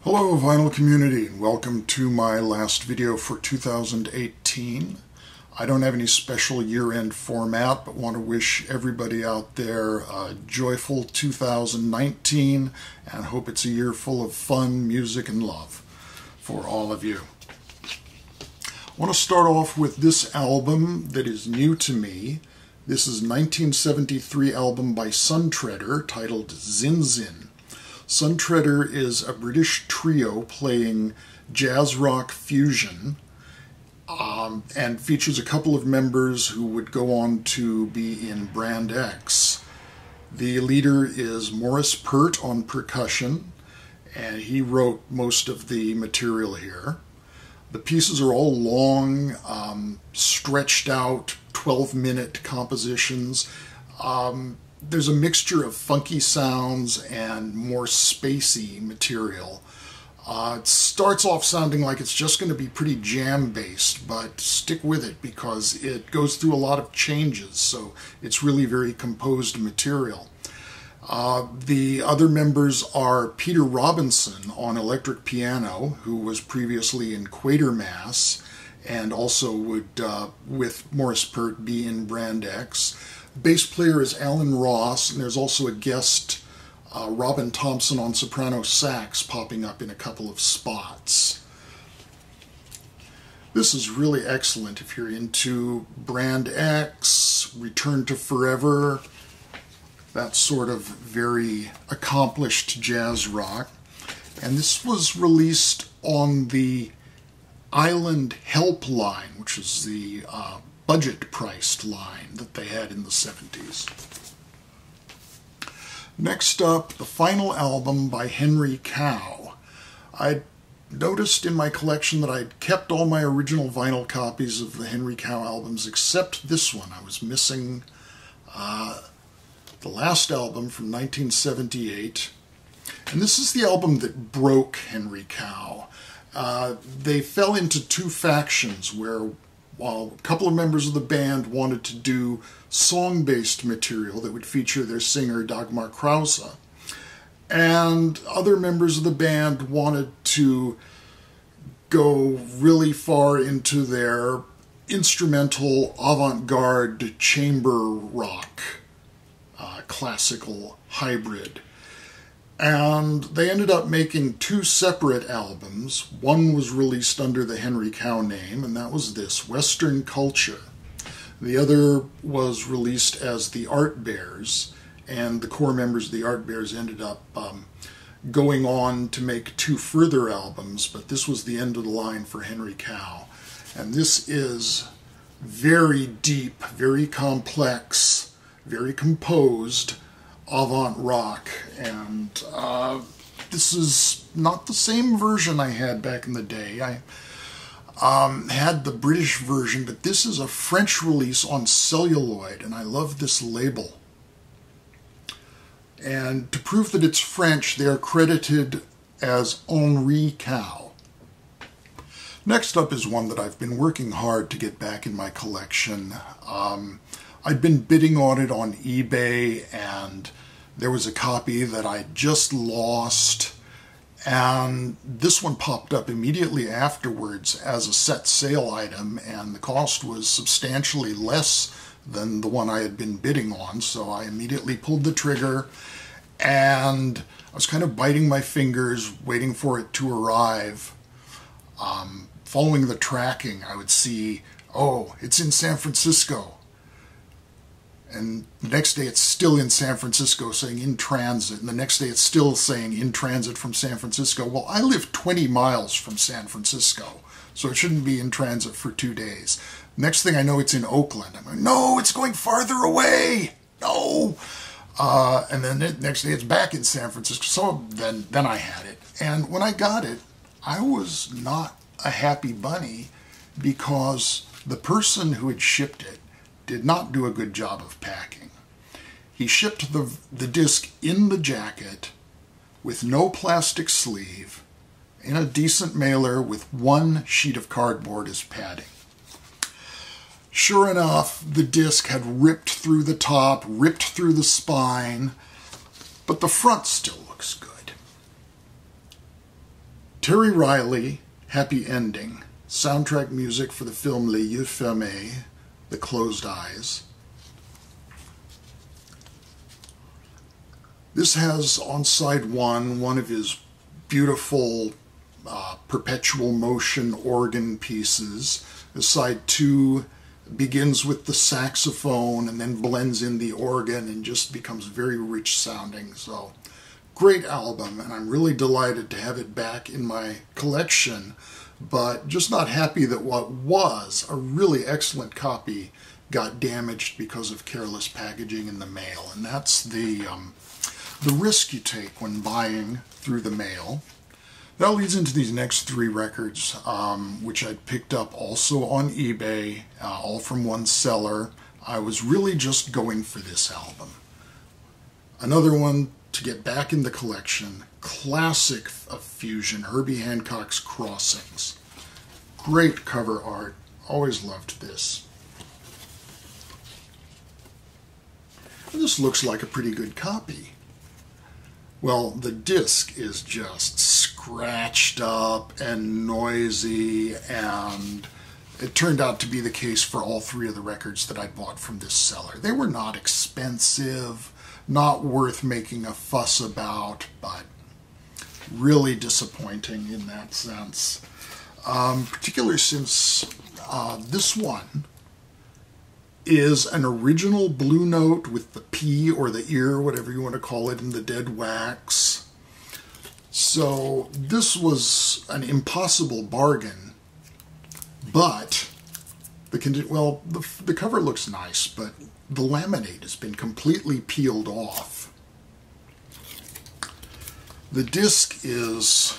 Hello vinyl community, and welcome to my last video for 2018. I don't have any special year-end format, but want to wish everybody out there a joyful 2019 and hope it's a year full of fun, music, and love for all of you. I want to start off with this album that is new to me. This is a 1973 album by Suntreader titled Zin Zin. Suntreader is a British trio playing jazz rock fusion and features a couple of members who would go on to be in Brand X. The leader is Maurice Pert on percussion, and he wrote most of the material here. The pieces are all long, stretched out, 12-minute compositions. There's a mixture of funky sounds and more spacey material. It starts off sounding like it's just going to be pretty jam-based, but stick with it because it goes through a lot of changes, so it's really very composed material. The other members are Peter Robinson on electric piano, who was previously in Quatermass and also would, with Maurice Pert, be in Brand X. Bass player is Alan Ross, and there's also a guest, Robin Thompson on soprano sax, popping up in a couple of spots. This is really excellent if you're into Brand X, Return to Forever, that sort of very accomplished jazz rock. And this was released on the Island Help line, which is the budget-priced line that they had in the 70s. Next up, the final album by Henry Cow. I noticed in my collection that I'd kept all my original vinyl copies of the Henry Cow albums except this one. I was missing the last album from 1978. And this is the album that broke Henry Cow. They fell into two factions where, while a couple of members of the band wanted to do song-based material that would feature their singer Dagmar Krause, and other members of the band wanted to go really far into their instrumental avant-garde chamber rock classical hybrid. And they ended up making two separate albums. One was released under the Henry Cow name, and that was this, Western Culture. The other was released as the Art Bears, and the core members of the Art Bears ended up going on to make two further albums, but this was the end of the line for Henry Cow. And this is very deep, very complex, very composed, avant rock, and this is not the same version I had back in the day. I had the British version, but this is a French release on celluloid, and I love this label. And to prove that it's French, they are credited as Henri Cow. Next up is one that I've been working hard to get back in my collection. I'd been bidding on it on eBay, and there was a copy that I just lost, and this one popped up immediately afterwards as a set sale item, and the cost was substantially less than the one I had been bidding on, so I immediately pulled the trigger, and I was kind of biting my fingers, waiting for it to arrive. Following the tracking, I would see, oh, it's in San Francisco. And the next day it's still in San Francisco saying in transit, and the next day it's still saying in transit from San Francisco. Well, I live 20 miles from San Francisco, so it shouldn't be in transit for 2 days. Next thing I know, it's in Oakland. I'm like, no, it's going farther away. No. And then the next day it's back in San Francisco. So then I had it. And when I got it, I was not a happy bunny because the person who had shipped it did not do a good job of packing. He shipped the disc in the jacket with no plastic sleeve, in a decent mailer with one sheet of cardboard as padding. Sure enough, the disc had ripped through the top, ripped through the spine, but the front still looks good. Terry Riley, Happy Ending, soundtrack music for the film Les Yeux Fermés, The Closed Eyes. This has on side one of his beautiful perpetual motion organ pieces. The side two begins with the saxophone and then blends in the organ and just becomes very rich sounding. So, great album, and I'm really delighted to have it back in my collection, but just not happy that what was a really excellent copy got damaged because of careless packaging in the mail. And that's the risk you take when buying through the mail. That leads into these next three records, which I picked up also on eBay, all from one seller. I was really just going for this album. Another one to get back in the collection, classic of fusion, Herbie Hancock's Crossings. Great cover art, always loved this. And this looks like a pretty good copy. Well, the disc is just scratched up and noisy, and it turned out to be the case for all three of the records that I bought from this seller. They were not expensive, not worth making a fuss about, but really disappointing in that sense. Particularly since this one is an original Blue Note with the P or the ear, whatever you want to call it, in the dead wax. So this was an impossible bargain, but the cover looks nice, but the laminate has been completely peeled off. The disc is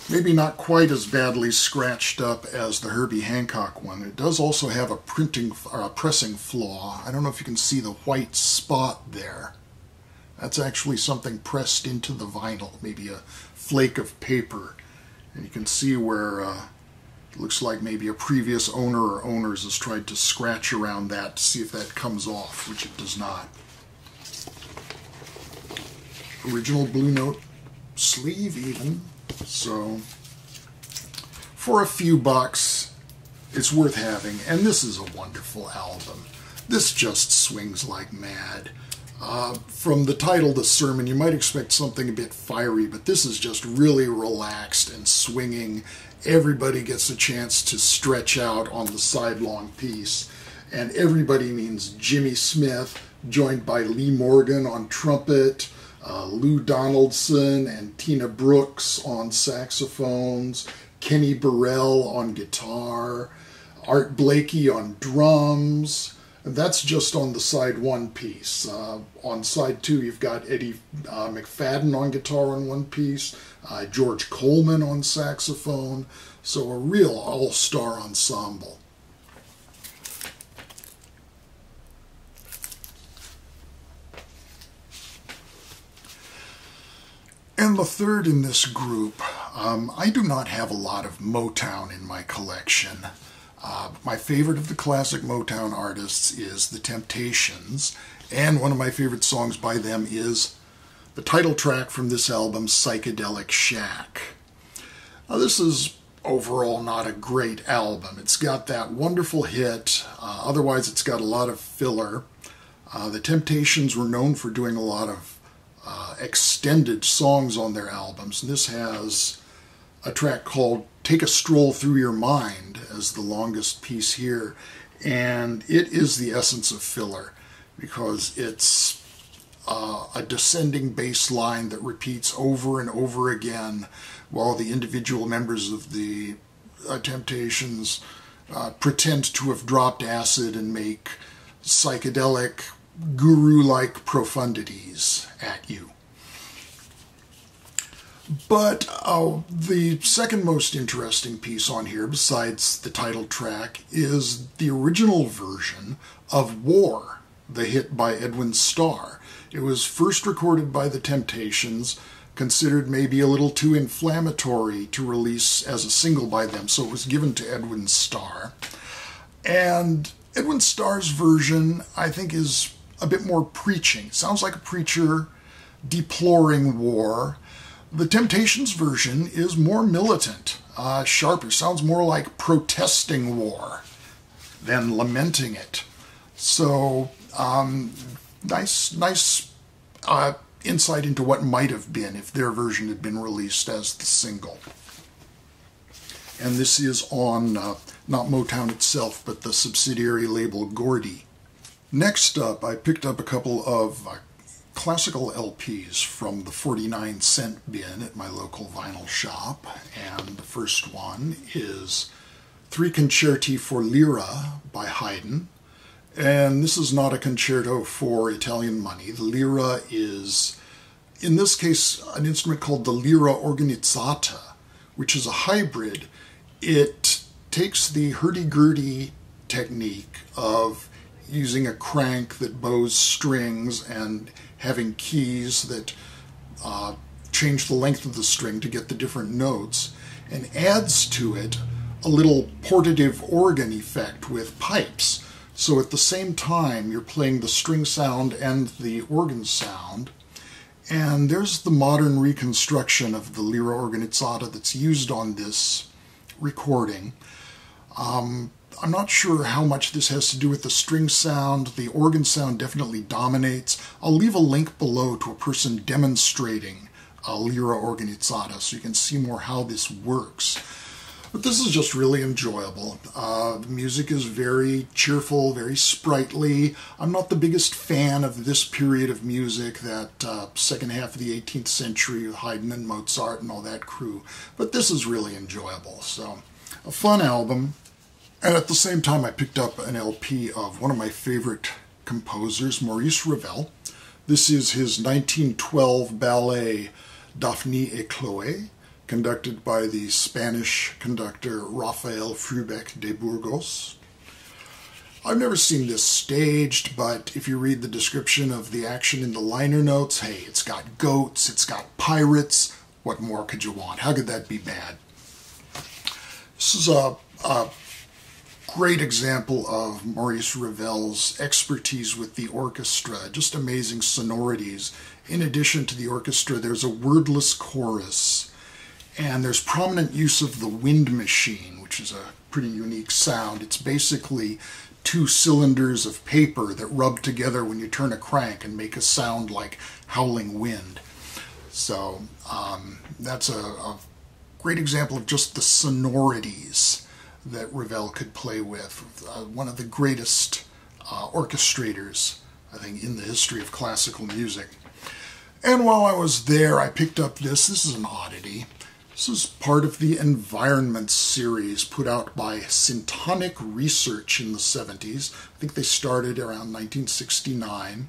maybe not quite as badly scratched up as the Herbie Hancock one. It does also have a pressing flaw. I don't know if you can see the white spot there. That's actually something pressed into the vinyl, maybe a flake of paper. And you can see where it looks like maybe a previous owner or owners has tried to scratch around that to see if that comes off, which it does not. Original Blue Note sleeve even. So, for a few bucks, it's worth having, and this is a wonderful album. This just swings like mad. From the title, The Sermon, you might expect something a bit fiery, but this is just really relaxed and swinging. Everybody gets a chance to stretch out on the sidelong piece, and everybody means Jimmy Smith, joined by Lee Morgan on trumpet, Lou Donaldson and Tina Brooks on saxophones, Kenny Burrell on guitar, Art Blakey on drums. And that's just on the side one piece. On side two, you've got Eddie McFadden on guitar on one piece, George Coleman on saxophone, so a real all-star ensemble. And the third in this group, I do not have a lot of Motown in my collection. My favorite of the classic Motown artists is The Temptations, and one of my favorite songs by them is the title track from this album, Psychedelic Shack. Now, this is overall not a great album. It's got that wonderful hit, otherwise it's got a lot of filler. The Temptations were known for doing a lot of extended songs on their albums, and this has a track called Take a Stroll Through Your Mind as the longest piece here, and it is the essence of filler because it's a descending bass line that repeats over and over again while the individual members of the Temptations pretend to have dropped acid and make psychedelic guru-like profundities at you. But the second most interesting piece on here, besides the title track, is the original version of War, the hit by Edwin Starr. It was first recorded by the Temptations, considered maybe a little too inflammatory to release as a single by them, so it was given to Edwin Starr. And Edwin Starr's version, I think, is a bit more preaching. It sounds like a preacher deploring war, The Temptations version is more militant, sharper, sounds more like protesting war than lamenting it. So, nice insight into what might have been if their version had been released as the single. And this is on not Motown itself, but the subsidiary label Gordy. Next up, I picked up a couple of classical LPs from the 49-cent bin at my local vinyl shop. And the first one is 3 Concerti for Lira by Haydn. And this is not a concerto for Italian money. The lira is, in this case, an instrument called the lira organizzata, which is a hybrid. It takes the hurdy-gurdy technique of using a crank that bows strings and having keys that change the length of the string to get the different notes, and adds to it a little portative organ effect with pipes. So at the same time, you're playing the string sound and the organ sound. And there's the modern reconstruction of the lira organizzata that's used on this recording. I'm not sure how much this has to do with the string sound. The organ sound definitely dominates. I'll leave a link below to a person demonstrating a lira organizzata so you can see more how this works. But this is just really enjoyable. The music is very cheerful, very sprightly. I'm not the biggest fan of this period of music, that second half of the 18th century with Haydn and Mozart and all that crew. But this is really enjoyable. So, a fun album. And at the same time, I picked up an LP of one of my favorite composers, Maurice Ravel. This is his 1912 ballet, Daphne et Chloé, conducted by the Spanish conductor Rafael Frubec de Burgos. I've never seen this staged, but if you read the description of the action in the liner notes, hey, it's got goats, it's got pirates. What more could you want? How could that be bad? This is a great example of Maurice Ravel's expertise with the orchestra, just amazing sonorities. In addition to the orchestra, there's a wordless chorus. And there's prominent use of the wind machine, which is a pretty unique sound. It's basically 2 cylinders of paper that rub together when you turn a crank and make a sound like howling wind. So that's a great example of just the sonorities that Ravel could play with. One of the greatest orchestrators, I think, in the history of classical music. And while I was there, I picked up this. This is an oddity. This is part of the Environment series put out by Syntonic Research in the 70s. I think they started around 1969.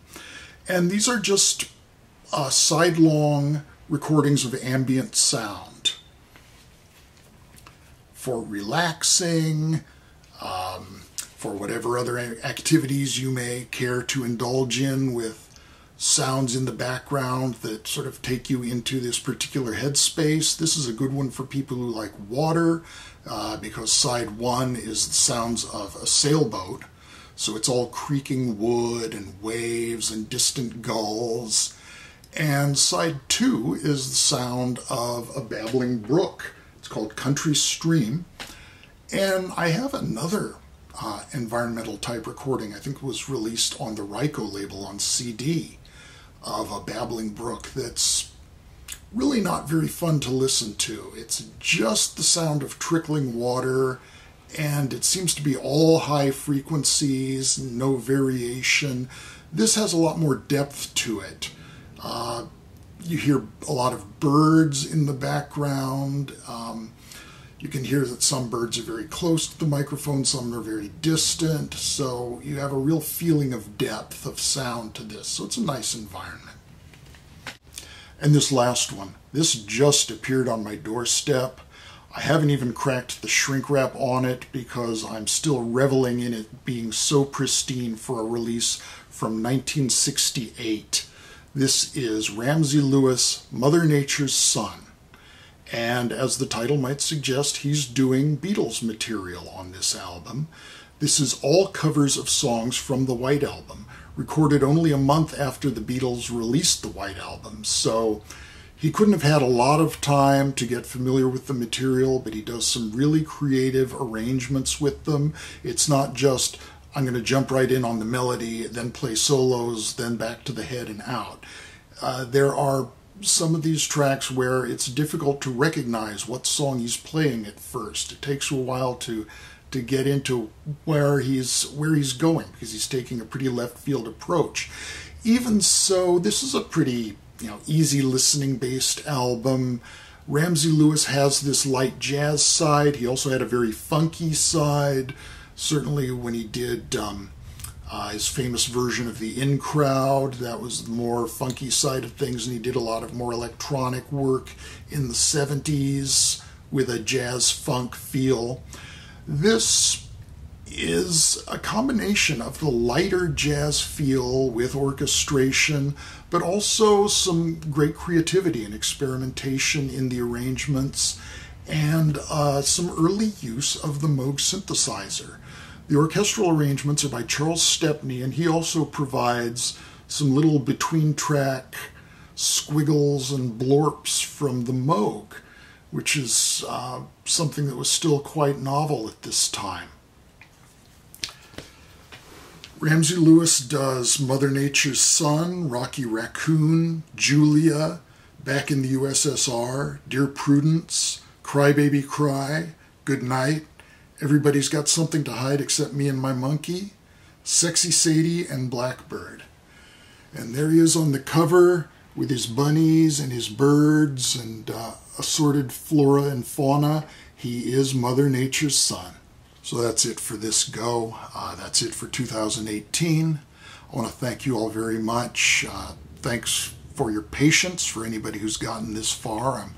And these are just sidelong recordings of ambient sound for relaxing, for whatever other activities you may care to indulge in, with sounds in the background that sort of take you into this particular headspace. This is a good one for people who like water, because side 1 is the sounds of a sailboat. So it's all creaking wood and waves and distant gulls. And side 2 is the sound of a babbling brook. It's called Country Stream. And I have another environmental type recording, I think it was released on the Ryko label on CD, of a babbling brook that's really not very fun to listen to. It's just the sound of trickling water, and it seems to be all high frequencies, no variation. This has a lot more depth to it. You hear a lot of birds in the background. You can hear that some birds are very close to the microphone, some are very distant, so you have a real feeling of depth of sound to this. So it's a nice environment. And this last one, this just appeared on my doorstep. I haven't even cracked the shrink wrap on it because I'm still reveling in it being so pristine for a release from 1968. This is Ramsey Lewis, Mother Nature's Son. And as the title might suggest, he's doing Beatles material on this album. This is all covers of songs from the White Album, recorded only a month after the Beatles released the White Album. So He couldn't have had a lot of time to get familiar with the material, but he does some really creative arrangements with them. It's not just, I'm going to jump right in on the melody, then play solos, then back to the head and out. There are some of these tracks where it's difficult to recognize what song he's playing at first. It takes a while to get into where he's going, because he's taking a pretty left field approach. Even so, this is a pretty easy listening based album. Ramsey Lewis has this light jazz side. He also had a very funky side. Certainly when he did his famous version of the In Crowd, that was the more funky side of things, and he did a lot of more electronic work in the 70s with a jazz funk feel. This is a combination of the lighter jazz feel with orchestration, but also some great creativity and experimentation in the arrangements, and some early use of the Moog synthesizer. The orchestral arrangements are by Charles Stepney, and he also provides some little between-track squiggles and blorps from the Moog, which is something that was still quite novel at this time. Ramsey Lewis does Mother Nature's Son, Rocky Raccoon, Julia, Back in the USSR, Dear Prudence, Cry Baby Cry, Good Night, Everybody's Got Something to Hide Except Me and My Monkey, Sexy Sadie, and Blackbird. And there he is on the cover with his bunnies and his birds and assorted flora and fauna. He is Mother Nature's son. So that's it for this go. That's it for 2018. I want to thank you all very much. Thanks for your patience for anybody who's gotten this far. I'm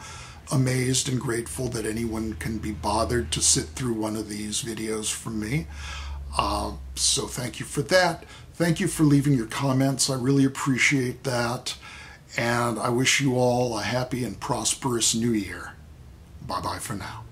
amazed and grateful that anyone can be bothered to sit through one of these videos from me. So thank you for that. Thank you for leaving your comments. I really appreciate that. And I wish you all a happy and prosperous new year. Bye-bye for now.